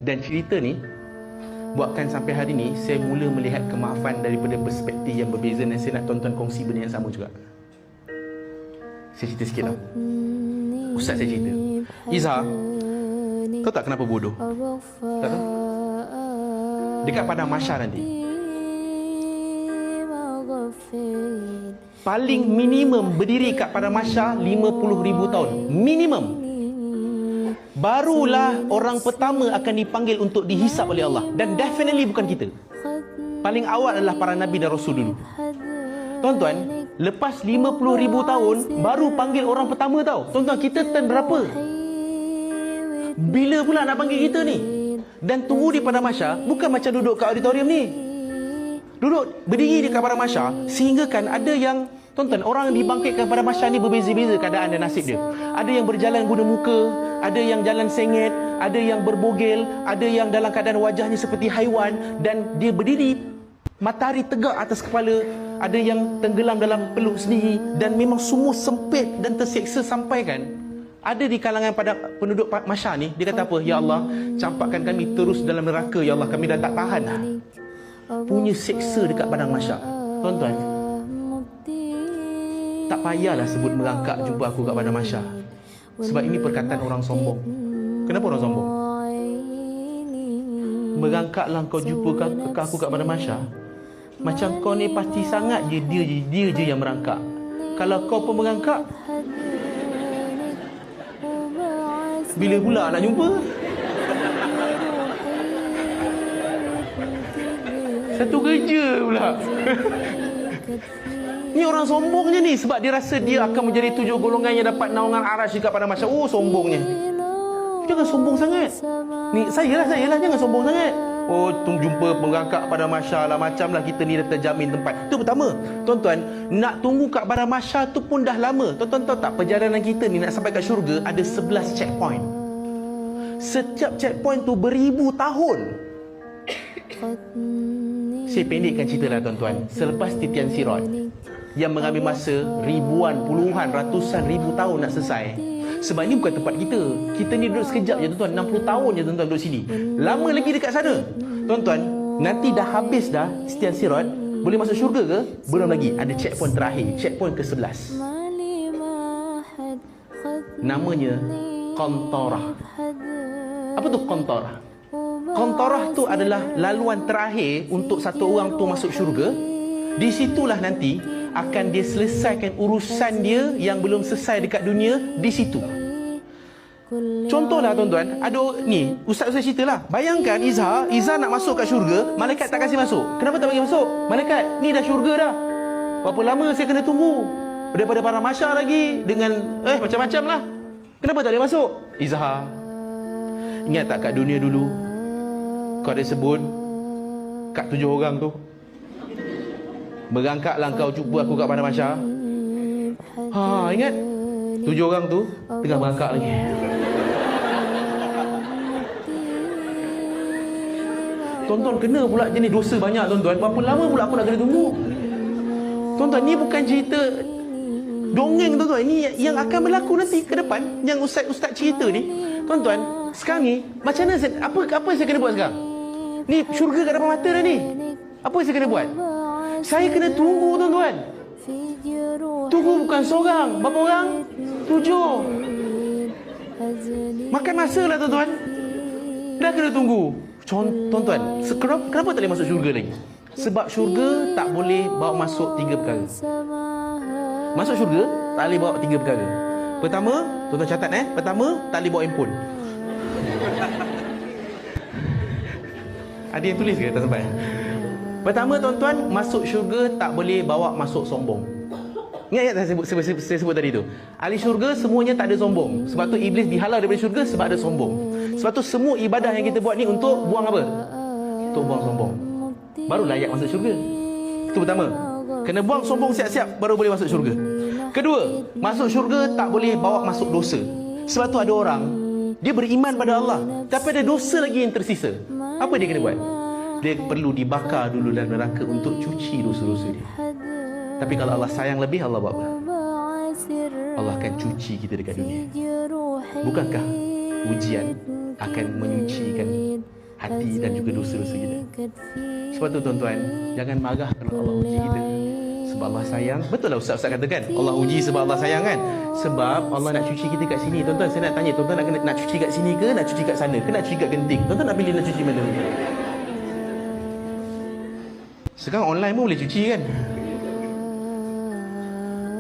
Dan cerita ni buatkan sampai hari ni saya mula melihat kemaafan daripada perspektif yang berbeza, dan saya nak tuan-tuan kongsi benda yang sama juga. Saya cerita sikit tau. Ustaz saya cerita, Izzah, tahu tak kenapa bodoh? Tak tahu? Dekat padang mahsyar nanti, paling minimum berdiri kat padang mahsyar 50,000 tahun. Minimum. Barulah orang pertama akan dipanggil untuk dihisap oleh Allah. Dan definitely bukan kita. Paling awal adalah para Nabi dan Rasul dulu. Tuan-tuan, lepas 50,000 tahun baru panggil orang pertama tau. Tuan-tuan, kita turn berapa? Bila pula nak panggil kita ni? Dan tunggu di padang mahsyar bukan macam duduk kat auditorium ni. Duduk berdiri di padang mahsyar, sehingga kan ada yang, tuan-tuan, orang yang dibangkitkan pada mahsyar ni berbeza-beza keadaan dan nasib dia. Ada yang berjalan guna muka, ada yang jalan sengit, ada yang berbogel, ada yang dalam keadaan wajahnya seperti haiwan, dan dia berdiri matahari tegak atas kepala, ada yang tenggelam dalam peluk sendiri, dan memang semua sempit dan terseksa. Sampai kan ada di kalangan pada penduduk mahsyar ni, dia kata apa? Ya Allah, campakkan kami terus dalam neraka, ya Allah, kami dah tak tahan dah. Punya seksa dekat padang mahsyar. Tuan-tuan, tak payahlah sebut merangkak jumpa aku kat padang mahsyar, sebab ini perkataan orang sombong. Kenapa orang sombong? Merangkaklah kau jumpa aku kat padang mahsyar, macam kau ni pasti sangat je dia je yang merangkak. Kalau kau pun merangkak, bila pula nak jumpa? Satu kerja pula. Ni orang sombong je ni, sebab dia rasa dia akan menjadi 7 golongan yang dapat naungan arasy dekat pada mahsyar. Oh, sombongnya. Jangan sombong sangat. Ni saya lah jangan sombong sangat. Oh, jumpa pengerangkak pada mahsyar lah, macam lah kita ni dah terjamin tempat. Itu pertama. Tuan-tuan, nak tunggu kat pada mahsyar tu pun dah lama. Tuan-tuan tahu tak, perjalanan kita ni nak sampai kat syurga ada 11 checkpoint. Setiap checkpoint tu beribu tahun. Saya pendekkan cerita lah tuan-tuan. Selepas titian sirat yang mengambil masa ribuan, puluhan, ratusan ribu tahun nak selesai. Sebab ini bukan tempat kita. Kita ni duduk sekejap je tuan-tuan. 60 tahun je tuan-tuan duduk sini. Lama lagi dekat sana. Tuan-tuan, nanti dah habis dah titian sirat, boleh masuk syurga ke? Belum lagi. Ada checkpoint terakhir, checkpoint ke-11. Namanya Qantarah. Apa tu Qantarah? Qantarah tu adalah laluan terakhir untuk satu orang tu masuk syurga. Di situlah nanti akan dia selesaikan urusan dia yang belum selesai dekat dunia di situ. Contohlah tuan-tuan, ada ni, ustaz saya ceritalah. Bayangkan Izzah nak masuk kat syurga, malaikat tak kasih masuk. Kenapa tak bagi masuk? Malaikat, ni dah syurga dah. Berapa lama saya kena tunggu? Daripada para mahsyar lagi dengan macam-macam lah. Kenapa tak boleh masuk? Izzah, ingat tak kat dunia dulu kau ada sebut kat 7 orang tu, berangkatlah kau jumpa aku kat padang mahsyar. Ingat 7 orang tu tengah berangkat lagi. Tuan-tuan kena pula jenis dosa banyak tuan-tuan. Berapa lama pula aku nak kena tunggu? Tuan-tuan, ni bukan cerita dongeng tuan-tuan. Ini yang akan berlaku nanti ke depan, yang ustaz-ustaz cerita ni. Tuan-tuan, sekarang ni macam mana apa saya kena buat sekarang? Ni syurga kat depan mata dah ni. Apa saya kena buat? Saya kena tunggu tuan-tuan. Tunggu bukan seorang. Berapa orang? 7. Makan masa lah tuan-tuan. Dah kena tunggu. Tuan-tuan, kenapa tak boleh masuk syurga lagi? Sebab syurga tak boleh bawa masuk 3 perkara. Masuk syurga tak boleh bawa 3 perkara. Pertama, tuan-tuan catat pertama, tak boleh bawa handphone. Ada yang tulis ke? Tak sampai. Pertama tuan-tuan, masuk syurga tak boleh bawa masuk sombong. Ingat tak saya sebut tadi tu? Ahli syurga semuanya tak ada sombong. Sebab tu iblis dihalau daripada syurga sebab ada sombong. Sebab tu semua ibadah yang kita buat ni untuk buang apa? Untuk buang sombong. Baru layak masuk syurga. Itu pertama. Kena buang sombong siap-siap baru boleh masuk syurga. Kedua, masuk syurga tak boleh bawa masuk dosa. Sebab tu ada orang, dia beriman pada Allah, tapi ada dosa lagi yang tersisa. Apa dia kena buat? Dia perlu dibakar dulu dalam neraka untuk cuci dosa-dosa dia. Tapi kalau Allah sayang lebih, Allah buat apa? Allah akan cuci kita dekat dunia. Bukankah ujian akan menyucikan hati dan juga dosa-dosa kita. Sebab tu tuan-tuan, jangan marah kalau Allah uji kita. Sebab Allah sayang. Betul lah Ustaz katakan, Allah uji sebab Allah sayang kan? Sebab Allah nak cuci kita kat sini. Tuan-tuan, saya nak tanya, tuan-tuan nak cuci kat sini ke, nak cuci kat sana ke, nak cuci kat genting? Tuan-tuan nak pilih nak cuci mana? Sekarang online pun boleh cuci kan?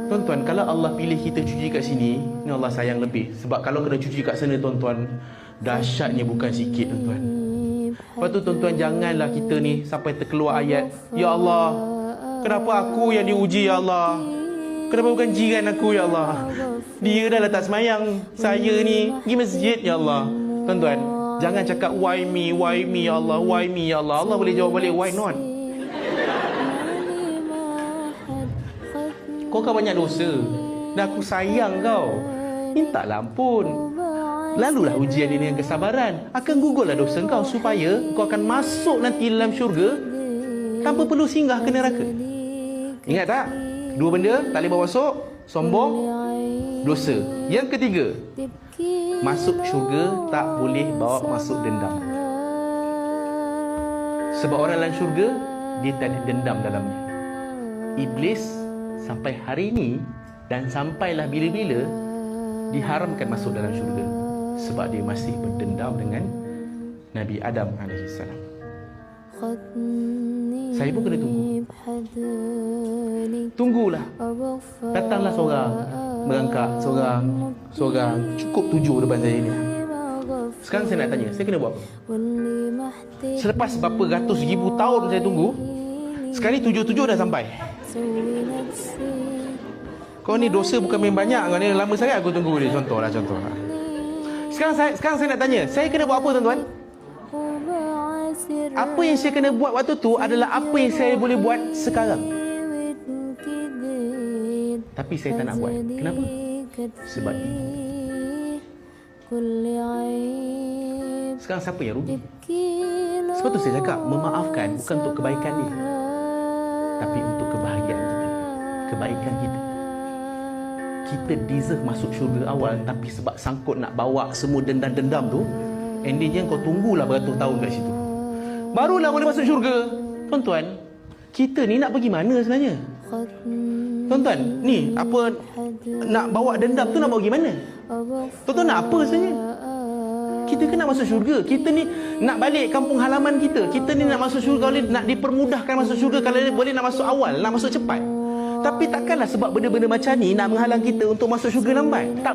Tuan-tuan, kalau Allah pilih kita cuci kat sini, ni Allah sayang lebih. Sebab kalau kena cuci kat sana tuan-tuan, dahsyatnya bukan sikit tuan-tuan. Lepas tu tuan-tuan, janganlah kita ni sampai terkeluar ayat, Ya Allah, kenapa aku yang diuji Ya Allah? Kenapa bukan jiran aku Ya Allah? Dia dah tak semayang, saya ni pergi masjid Ya Allah. Tuan-tuan, jangan cakap why me Ya Allah, why me Ya Allah. Allah boleh jawab balik, why not? Kau kan banyak dosa, dan aku sayang kau, mintalah ampun. Lalulah ujian ini dengan kesabaran. Akan gugurlah dosa kau, supaya kau akan masuk nanti dalam syurga tanpa perlu singgah ke neraka. Ingat tak? Dua benda tak boleh bawa masuk: sombong, dosa. Yang ketiga, masuk syurga tak boleh bawa masuk dendam. Sebab orang dalam syurga, dia tak ada dendam dalamnya. Iblis sampai hari ini dan sampailah bila-bila diharamkan masuk dalam syurga, sebab dia masih berdendam dengan Nabi Adam AS. Saya pun kena tunggulah. Datanglah seorang, merangkak seorang, cukup 7 depan saya ni. Sekarang saya nak tanya, saya kena buat apa? Selepas berapa ratus ribu tahun saya tunggu, sekali 7 dah sampai. Kau ni dosa bukan main banyak. Kau ni lama sangat aku tunggu dia. Contohlah. Sekarang saya nak tanya, saya kena buat apa tuan-tuan? Apa yang saya kena buat waktu tu adalah apa yang saya boleh buat sekarang. Tapi saya tak nak buat. Kenapa? Sebab ini. Sekarang siapa yang rugi? Sebab tu saya cakap, memaafkan bukan untuk kebaikan dia, tapi untuk kebahagiaan kita, kebaikan kita. Kita deserve masuk syurga awal, tapi sebab sangkut nak bawa semua dendam-dendam tu, endingnya kau tunggulah beratus tahun kat situ, barulah boleh masuk syurga. Tuan-tuan, kita ni nak pergi mana sebenarnya? Tuan-tuan, ni apa nak bawa dendam tu, nak bawa pergi mana? Tuan-tuan nak apa sebenarnya? Kita kan nak masuk syurga. Kita ni nak balik kampung halaman kita. Kita ni nak masuk syurga, nak dipermudahkan masuk syurga. Kalau boleh nak masuk awal, nak masuk cepat. Tapi takkanlah sebab benda-benda macam ni nak menghalang kita untuk masuk syurga lambat. Tak.